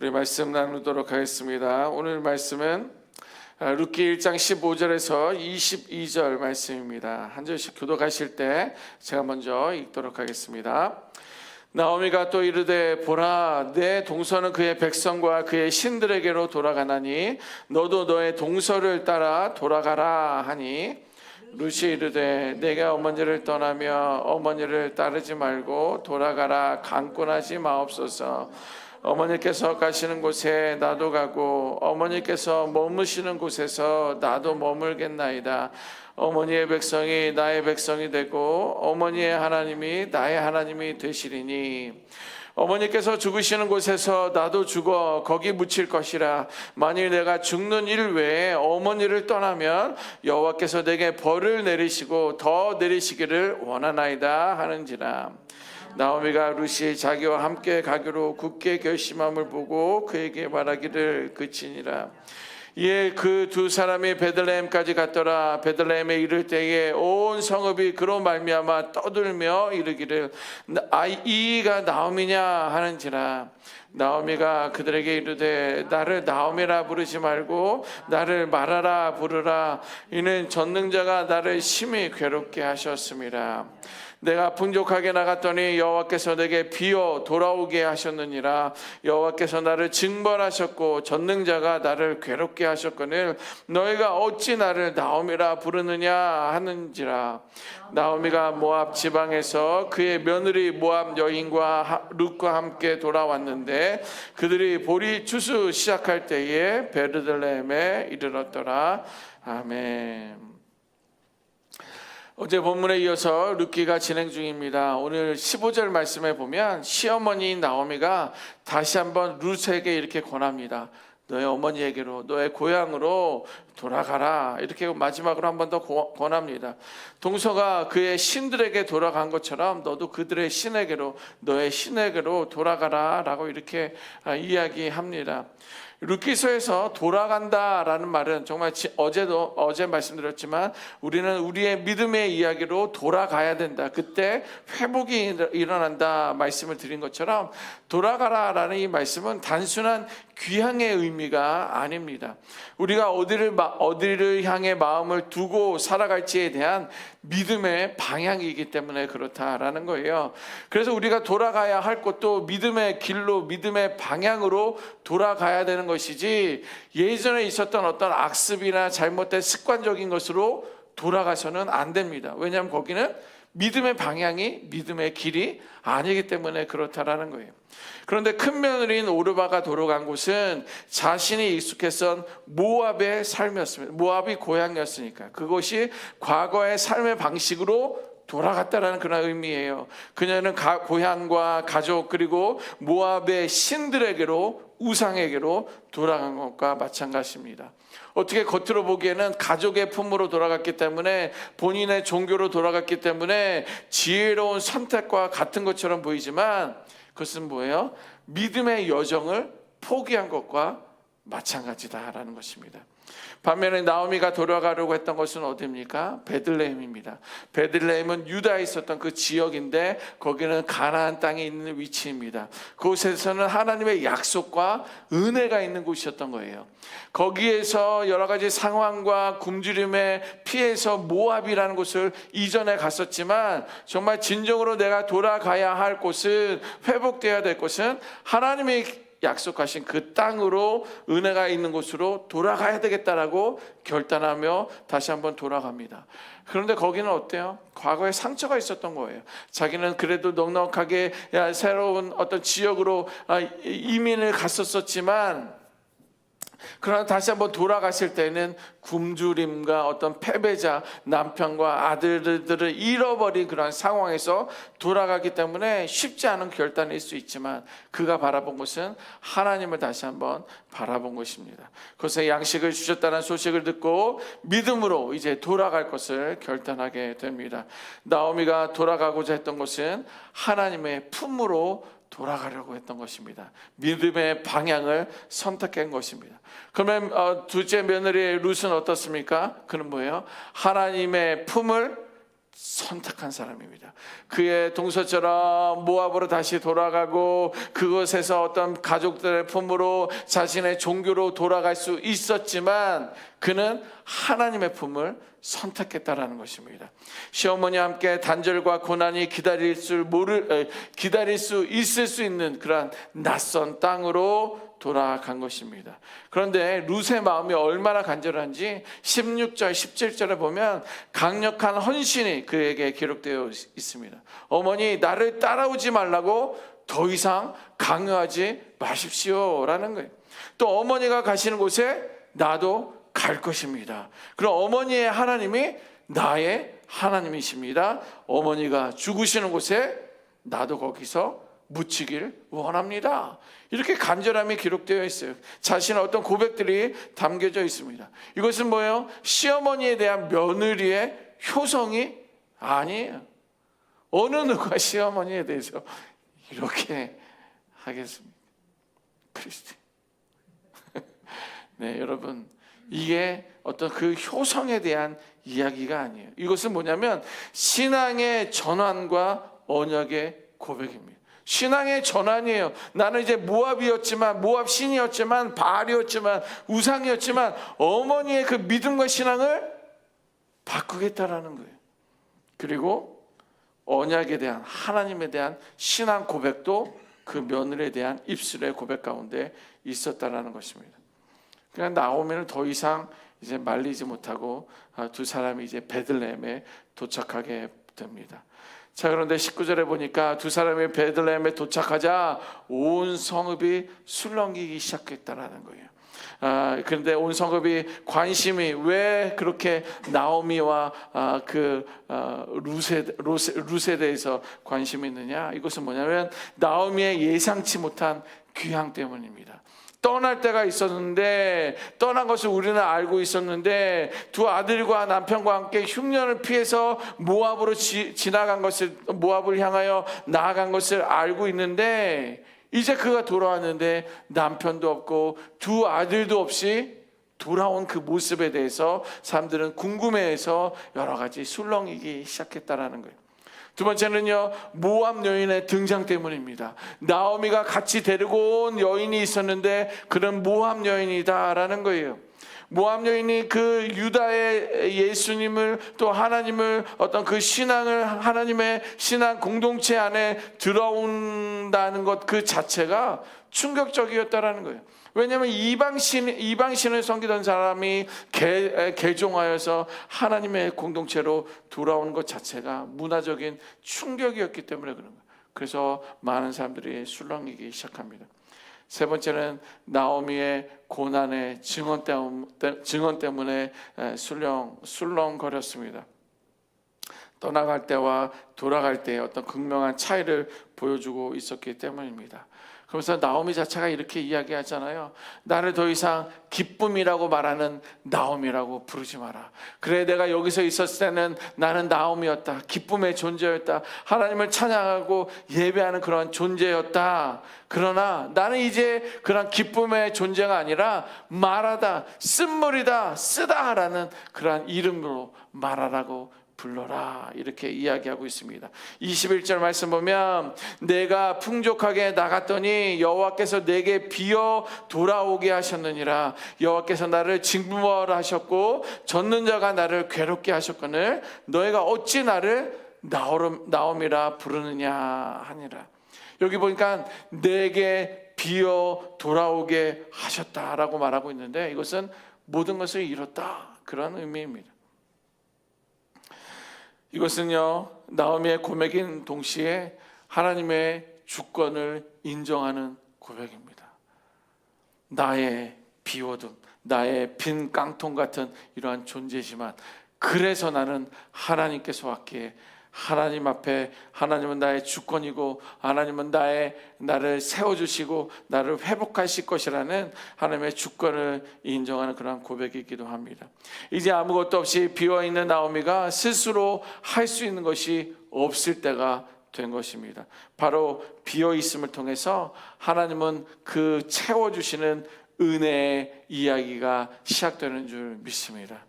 우리 말씀 나누도록 하겠습니다. 오늘 말씀은 룻기 1장 15절에서 22절 말씀입니다. 한 절씩 교독하실 때 제가 먼저 읽도록 하겠습니다. 나오미가 또 이르되 보라, 내 동서는 그의 백성과 그의 신들에게로 돌아가나니 너도 너의 동서를 따라 돌아가라 하니, 룻이 이르되 내가 어머니를 떠나며 어머니를 따르지 말고 돌아가라 강권하지 마옵소서. 어머니께서 가시는 곳에 나도 가고 어머니께서 머무시는 곳에서 나도 머물겠나이다. 어머니의 백성이 나의 백성이 되고 어머니의 하나님이 나의 하나님이 되시리니, 어머니께서 죽으시는 곳에서 나도 죽어 거기 묻힐 것이라. 만일 내가 죽는 일 외에 어머니를 떠나면 여호와께서 내게 벌을 내리시고 더 내리시기를 원하나이다 하는지라. 나오미가 룻이 자기와 함께 가기로 굳게 결심함을 보고 그에게 말하기를 그치니라. 이에 그 두 사람이 베들레헴까지 갔더라. 베들레헴에 이를 때에 온 성읍이 그로 말미암아 떠들며 이르기를 이가 나오미냐 하는지라. 나오미가 그들에게 이르되 나를 나오미라 부르지 말고 나를 마라라 부르라. 이는 전능자가 나를 심히 괴롭게 하셨음이라. 내가 풍족하게 나갔더니 여호와께서 내게 비어 돌아오게 하셨느니라. 여호와께서 나를 징벌하셨고 전능자가 나를 괴롭게 하셨거늘 너희가 어찌 나를 나오미라 부르느냐 하는지라. 나오미가 모압 지방에서 그의 며느리 모압 여인과 룻과 함께 돌아왔는데 그들이 보리 추수 시작할 때에 베들레헴에 이르렀더라. 아멘. 어제 본문에 이어서 룻기가 진행 중입니다. 오늘 15절 말씀에 보면 시어머니인 나오미가 다시 한번 룻에게 이렇게 권합니다. 너의 어머니에게로, 너의 고향으로 돌아가라. 이렇게 마지막으로 한 번 더 권합니다. 동서가 그의 신들에게 돌아간 것처럼 너도 그들의 신에게로, 너의 신에게로 돌아가라 라고 이렇게 이야기합니다. 룻기서에서 돌아간다라는 말은 정말 어제 말씀드렸지만 우리는 우리의 믿음의 이야기로 돌아가야 된다. 그때 회복이 일어난다 말씀을 드린 것처럼 돌아가라라는 이 말씀은 단순한 귀향의 의미가 아닙니다. 우리가 어디를 향해 마음을 두고 살아갈지에 대한 믿음의 방향이기 때문에 그렇다라는 거예요. 그래서 우리가 돌아가야 할 것도 믿음의 길로, 믿음의 방향으로 돌아가야 되는 것이지 예전에 있었던 어떤 악습이나 잘못된 습관적인 것으로 돌아가서는 안 됩니다. 왜냐하면 거기는 믿음의 방향이, 믿음의 길이 아니기 때문에 그렇다라는 거예요. 그런데 큰 며느리인 오르바가 돌아간 곳은 자신이 익숙했던 모압의 삶이었습니다. 모압이 고향이었으니까 그것이 과거의 삶의 방식으로 돌아갔다라는 그런 의미예요. 그녀는 고향과 가족 그리고 모압의 신들에게로, 우상에게로 돌아간 것과 마찬가지입니다. 어떻게 겉으로 보기에는 가족의 품으로 돌아갔기 때문에, 본인의 종교로 돌아갔기 때문에 지혜로운 선택과 같은 것처럼 보이지만 그것은 뭐예요? 믿음의 여정을 포기한 것과 마찬가지다라는 것입니다. 반면에 나오미가 돌아가려고 했던 것은 어디입니까? 베들레헴입니다. 베들레헴은 유다에 있었던 그 지역인데 거기는 가나안 땅에 있는 위치입니다. 그곳에서는 하나님의 약속과 은혜가 있는 곳이었던 거예요. 거기에서 여러 가지 상황과 굶주림에 피해서 모압이라는 곳을 이전에 갔었지만 정말 진정으로 내가 돌아가야 할 곳은, 회복되어야 될 곳은 하나님의 약속하신 그 땅으로, 은혜가 있는 곳으로 돌아가야 되겠다라고 결단하며 다시 한번 돌아갑니다. 그런데 거기는 어때요? 과거에 상처가 있었던 거예요. 자기는 그래도 넉넉하게 새로운 어떤 지역으로 이민을 갔었지만 그러나 다시 한번 돌아갔을 때는 굶주림과 어떤 패배자, 남편과 아들들을 잃어버린 그런 상황에서 돌아가기 때문에 쉽지 않은 결단일 수 있지만 그가 바라본 것은 하나님을 다시 한번 바라본 것입니다. 그것에 양식을 주셨다는 소식을 듣고 믿음으로 이제 돌아갈 것을 결단하게 됩니다. 나오미가 돌아가고자 했던 것은 하나님의 품으로 돌아가려고 했던 것입니다. 믿음의 방향을 선택한 것입니다. 그러면 둘째 며느리의 룻은 어떻습니까? 그는 뭐예요? 하나님의 품을 선택한 사람입니다. 그의 동서처럼 모압으로 다시 돌아가고 그곳에서 어떤 가족들의 품으로 자신의 종교로 돌아갈 수 있었지만 그는 하나님의 품을 선택했다라는 것입니다. 시어머니와 함께 단절과 고난이 기다릴 수 있을 수 있는 그러한 낯선 땅으로 돌아간 것입니다. 그런데 룻의 마음이 얼마나 간절한지 16절 17절에 보면 강력한 헌신이 그에게 기록되어 있습니다. 어머니, 나를 따라오지 말라고 더 이상 강요하지 마십시오 라는 거예요. 또 어머니가 가시는 곳에 나도 갈 것입니다. 그럼 어머니의 하나님이 나의 하나님이십니다. 어머니가 죽으시는 곳에 나도 거기서 묻히길 원합니다. 이렇게 간절함이 기록되어 있어요. 자신의 어떤 고백들이 담겨져 있습니다. 이것은 뭐예요? 시어머니에 대한 며느리의 효성이 아니에요. 어느 누가 시어머니에 대해서 이렇게 하겠습니까? 크리스티. 네, 여러분, 이게 어떤 그 효성에 대한 이야기가 아니에요. 이것은 뭐냐면 신앙의 전환과 언약의 고백입니다. 신앙의 전환이에요. 나는 이제 모압이었지만, 모압 신이었지만, 바알이었지만, 우상이었지만 어머니의 그 믿음과 신앙을 바꾸겠다라는 거예요. 그리고 언약에 대한, 하나님에 대한 신앙 고백도 그 며느리에 대한 입술의 고백 가운데 있었다라는 것입니다. 그러니까 나오미는 더 이상 이제 말리지 못하고 두 사람이 이제 베들레헴에 도착하게 됩니다. 자, 그런데 19절에 보니까 두 사람이 베들레헴에 도착하자 온 성읍이 술렁이기 시작했다라는 거예요. 그런데 온 성읍이 관심이 왜 그렇게 나오미와 룻에 대해서 관심이 있느냐? 이것은 뭐냐면 나오미의 예상치 못한 귀향 때문입니다. 떠날 때가 있었는데, 떠난 것을 우리는 알고 있었는데, 두 아들과 남편과 함께 흉년을 피해서 모압으로 지나간 것을, 모압을 향하여 나아간 것을 알고 있는데, 이제 그가 돌아왔는데 남편도 없고 두 아들도 없이 돌아온 그 모습에 대해서 사람들은 궁금해해서 여러 가지 술렁이기 시작했다라는 거예요. 두 번째는요, 모압 여인의 등장 때문입니다. 나오미가 같이 데리고 온 여인이 있었는데 그런 모압 여인이다라는 거예요. 모압 여인이 그 유다의 예수님을, 또 하나님을, 어떤 그 신앙을, 하나님의 신앙 공동체 안에 들어온다는 것 그 자체가 충격적이었다라는 거예요. 왜냐하면 이방신을 섬기던 사람이 개종하여서 하나님의 공동체로 돌아오는 것 자체가 문화적인 충격이었기 때문에 그런 거예요. 그래서 많은 사람들이 술렁이기 시작합니다. 세 번째는 나오미의 고난의 증언 때문에 술렁거렸습니다. 떠나갈 때와 돌아갈 때의 어떤 극명한 차이를 보여주고 있었기 때문입니다. 그래서 나오미 자체가 이렇게 이야기하잖아요. 나를 더 이상 기쁨이라고 말하는 나오미라고 부르지 마라. 그래, 내가 여기서 있었을 때는 나는 나오미였다. 기쁨의 존재였다. 하나님을 찬양하고 예배하는 그런 존재였다. 그러나 나는 이제 그런 기쁨의 존재가 아니라 말하다, 쓴물이다, 쓰다라는 그런 이름으로 말하라고 불러라, 이렇게 이야기하고 있습니다. 21절 말씀 보면 내가 풍족하게 나갔더니 여호와께서 내게 비어 돌아오게 하셨느니라. 여호와께서 나를 징벌하셨고 젖는 자가 나를 괴롭게 하셨거늘 너희가 어찌 나를 나오미라 부르느냐 하니라. 여기 보니까 내게 비어 돌아오게 하셨다라고 말하고 있는데 이것은 모든 것을 이뤘다, 그런 의미입니다. 이것은요, 나오미의 고백인 동시에 하나님의 주권을 인정하는 고백입니다. 나의 비워둠, 나의 빈 깡통 같은 이러한 존재지만 그래서 나는 하나님께서 왔기에, 하나님 앞에 하나님은 나의 주권이고 하나님은 나를 세워주시고 나를 회복하실 것이라는 하나님의 주권을 인정하는 그런 고백이기도 합니다. 이제 아무것도 없이 비어있는 나오미가 스스로 할 수 있는 것이 없을 때가 된 것입니다. 바로 비어있음을 통해서 하나님은 그 채워주시는 은혜의 이야기가 시작되는 줄 믿습니다.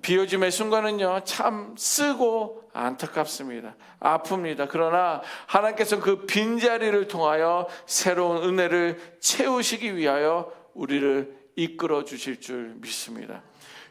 비워짐의 순간은요 참 쓰고 안타깝습니다. 아픕니다. 그러나 하나님께서 그 빈자리를 통하여 새로운 은혜를 채우시기 위하여 우리를 이끌어 주실 줄 믿습니다.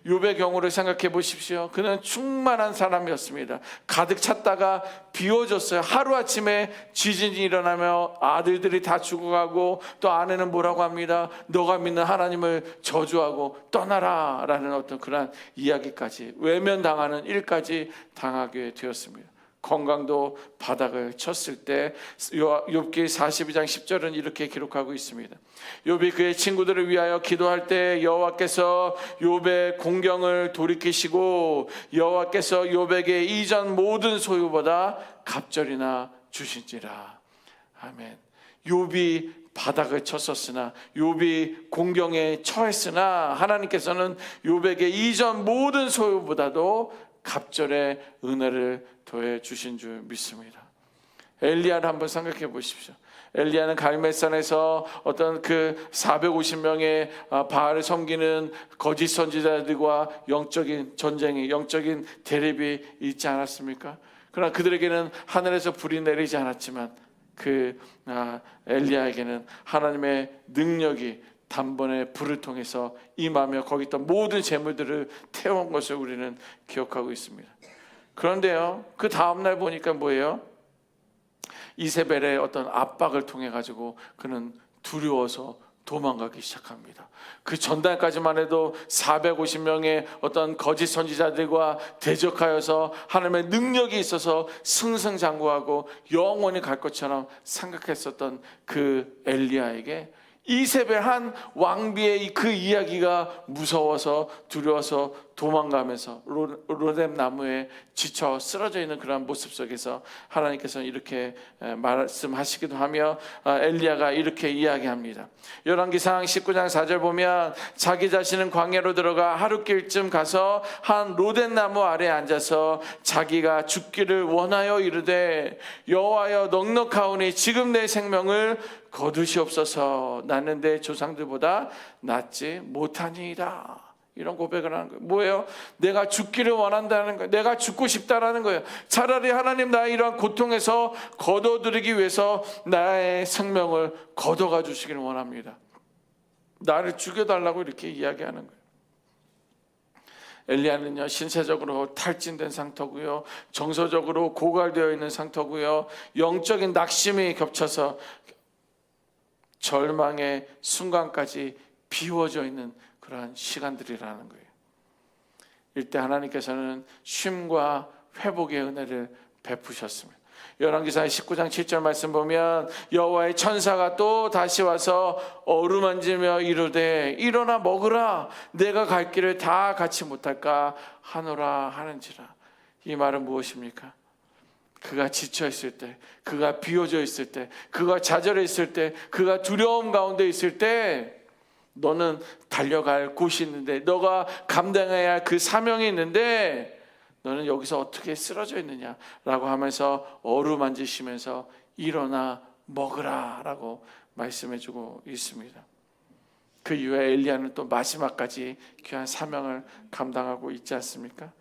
욥의 경우를 생각해 보십시오. 그는 충만한 사람이었습니다. 가득 찼다가 비워졌어요. 하루아침에 지진이 일어나며 아들들이 다 죽어가고 또 아내는 뭐라고 합니다. 너가 믿는 하나님을 저주하고 떠나라 라는 어떤 그런 이야기까지, 외면당하는 일까지 당하게 되었습니다. 건강도 바닥을 쳤을 때 욥기 42장 10절은 이렇게 기록하고 있습니다. 욥이 그의 친구들을 위하여 기도할 때 여호와께서 욥의 공경을 돌이키시고 여호와께서 욥에게 이전 모든 소유보다 갑절이나 주신지라. 아멘. 욥이 바닥을 쳤었으나, 욥이 공경에 처했으나 하나님께서는 욥에게 이전 모든 소유보다도 갑절의 은혜를 더해 주신 줄 믿습니다. 엘리야를 한번 생각해 보십시오. 엘리야는 갈멜산에서 어떤 그 450명의 바알을 섬기는 거짓 선지자들과 영적인 전쟁이, 영적인 대립이 있지 않았습니까? 그러나 그들에게는 하늘에서 불이 내리지 않았지만 그 엘리야에게는 하나님의 능력이 단번에 불을 통해서 임하며 거기 있던 모든 재물들을 태운 것을 우리는 기억하고 있습니다. 그런데요, 그 다음날 보니까 뭐예요? 이세벨의 어떤 압박을 통해 가지고 그는 두려워서 도망가기 시작합니다. 그 전날까지만 해도 450명의 어떤 거짓 선지자들과 대적하여서 하나님의 능력이 있어서 승승장구하고 영원히 갈 것처럼 생각했었던 그 엘리야에게 이세벨 한 왕비의 그 이야기가 무서워서 두려워서 도망가면서 로뎀 나무에 지쳐 쓰러져 있는 그런 모습 속에서 하나님께서는 이렇게 말씀하시기도 하며 엘리야가 이렇게 이야기합니다. 열왕기상 19장 4절 보면 자기 자신은 광야로 들어가 하룻길쯤 가서 한 로뎀 나무 아래에 앉아서 자기가 죽기를 원하여 이르되 여호와여 넉넉하오니 지금 내 생명을 거두시옵소서. 나는 내 조상들보다 낫지 못하니이다. 이런 고백을 하는 거예요. 뭐예요? 내가 죽기를 원한다는 거예요. 내가 죽고 싶다라는 거예요. 차라리 하나님 나의 이러한 고통에서 거둬들이기 위해서 나의 생명을 거둬가 주시기를 원합니다. 나를 죽여달라고 이렇게 이야기하는 거예요. 엘리야는요, 신체적으로 탈진된 상태고요, 정서적으로 고갈되어 있는 상태고요, 영적인 낙심이 겹쳐서 절망의 순간까지 비워져 있는 그러한 시간들이라는 거예요. 이때 하나님께서는 쉼과 회복의 은혜를 베푸셨습니다. 열왕기상 19장 7절 말씀 보면 여호와의 천사가 또 다시 와서 어루만지며 이르되 일어나 먹으라. 내가 갈 길을 다 같이 못할까 하노라 하는지라. 이 말은 무엇입니까? 그가 지쳐 있을 때, 그가 비워져 있을 때, 그가 좌절해 있을 때, 그가 두려움 가운데 있을 때 너는 달려갈 곳이 있는데, 너가 감당해야 할 그 사명이 있는데 너는 여기서 어떻게 쓰러져 있느냐라고 하면서 어루만지시면서 일어나 먹으라 라고 말씀해주고 있습니다. 그 이후에 엘리야는 또 마지막까지 귀한 사명을 감당하고 있지 않습니까?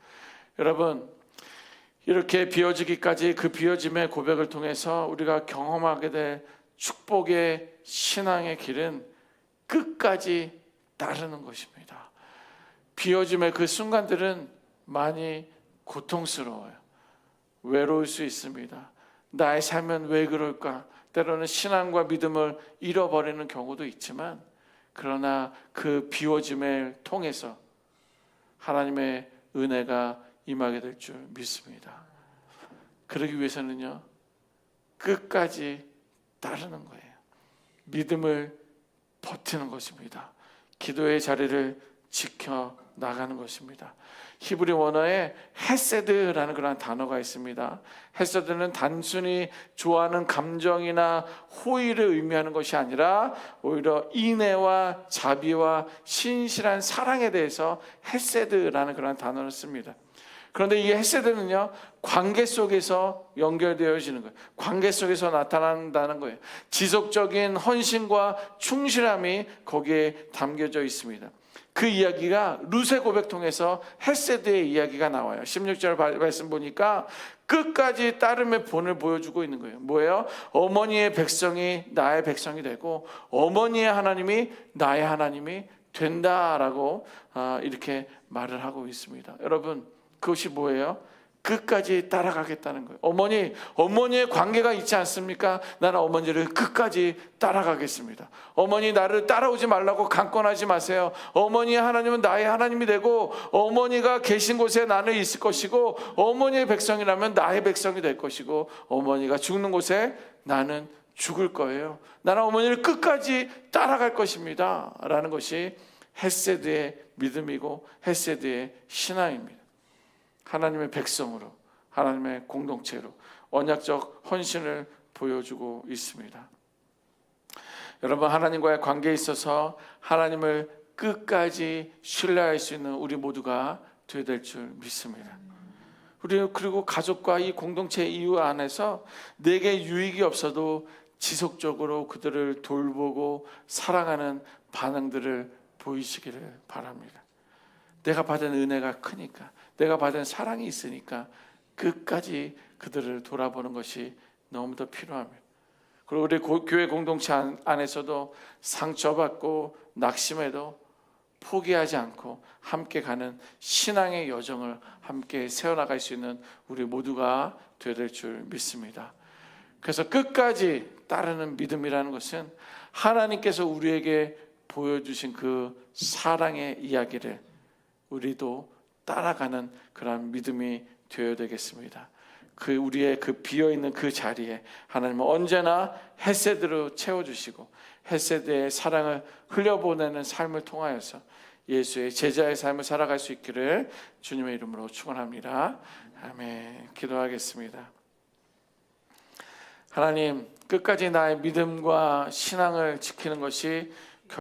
여러분, 이렇게 비워지기까지 그 비워짐의 고백을 통해서 우리가 경험하게 될 축복의 신앙의 길은 끝까지 따르는 것입니다. 비워짐의 그 순간들은 많이 고통스러워요. 외로울 수 있습니다. 나의 삶은 왜 그럴까? 때로는 신앙과 믿음을 잃어버리는 경우도 있지만, 그러나 그 비워짐을 통해서 하나님의 은혜가 임하게 될 줄 믿습니다. 그러기 위해서는요, 끝까지 따르는 거예요. 믿음을 버티는 것입니다. 기도의 자리를 지켜 나가는 것입니다. 히브리 원어에 헤세드라는 그런 단어가 있습니다. 헤세드는 단순히 좋아하는 감정이나 호의를 의미하는 것이 아니라 오히려 인애와 자비와 신실한 사랑에 대해서 헤세드라는 그런 단어를 씁니다. 그런데 이 헤세드는요, 관계 속에서 연결되어지는 거예요. 관계 속에서 나타난다는 거예요. 지속적인 헌신과 충실함이 거기에 담겨져 있습니다. 그 이야기가 룻의 고백 통해서 헤세드의 이야기가 나와요. 16절 말씀 보니까 끝까지 따름의 본을 보여주고 있는 거예요. 뭐예요? 어머니의 백성이 나의 백성이 되고 어머니의 하나님이 나의 하나님이 된다라고 이렇게 말을 하고 있습니다. 여러분, 그것이 뭐예요? 끝까지 따라가겠다는 거예요. 어머니의 관계가 있지 않습니까? 나는 어머니를 끝까지 따라가겠습니다. 어머니 나를 따라오지 말라고 강권하지 마세요. 어머니의 하나님은 나의 하나님이 되고 어머니가 계신 곳에 나는 있을 것이고 어머니의 백성이라면 나의 백성이 될 것이고 어머니가 죽는 곳에 나는 죽을 거예요. 나는 어머니를 끝까지 따라갈 것입니다. 라는 것이 헤세드의 믿음이고 헤세드의 신앙입니다. 하나님의 백성으로, 하나님의 공동체로 언약적 헌신을 보여주고 있습니다. 여러분, 하나님과의 관계에 있어서 하나님을 끝까지 신뢰할 수 있는 우리 모두가 되어야 될 줄 믿습니다. 그리고 가족과 이 공동체 이유 안에서 내게 유익이 없어도 지속적으로 그들을 돌보고 사랑하는 반응들을 보이시기를 바랍니다. 내가 받은 은혜가 크니까, 내가 받은 사랑이 있으니까 끝까지 그들을 돌아보는 것이 너무도 필요합니다. 그리고 우리 교회 공동체 안에서도 상처받고 낙심해도 포기하지 않고 함께 가는 신앙의 여정을 함께 세워나갈 수 있는 우리 모두가 되어야 될 줄 믿습니다. 그래서 끝까지 따르는 믿음이라는 것은 하나님께서 우리에게 보여주신 그 사랑의 이야기를 우리도 따라가는 그런 믿음이 되어야 되겠습니다. 우리의 비어있는 그 자리에 하나님은 언제나 헤세드로 채워주시고 헤세드의 사랑을 흘려보내는 삶을 통하여서 예수의 제자의 삶을 살아갈 수 있기를 주님의 이름으로 축원합니다. 아멘. 기도하겠습니다. 하나님, 끝까지 나의 믿음과 신앙을 지키는 것이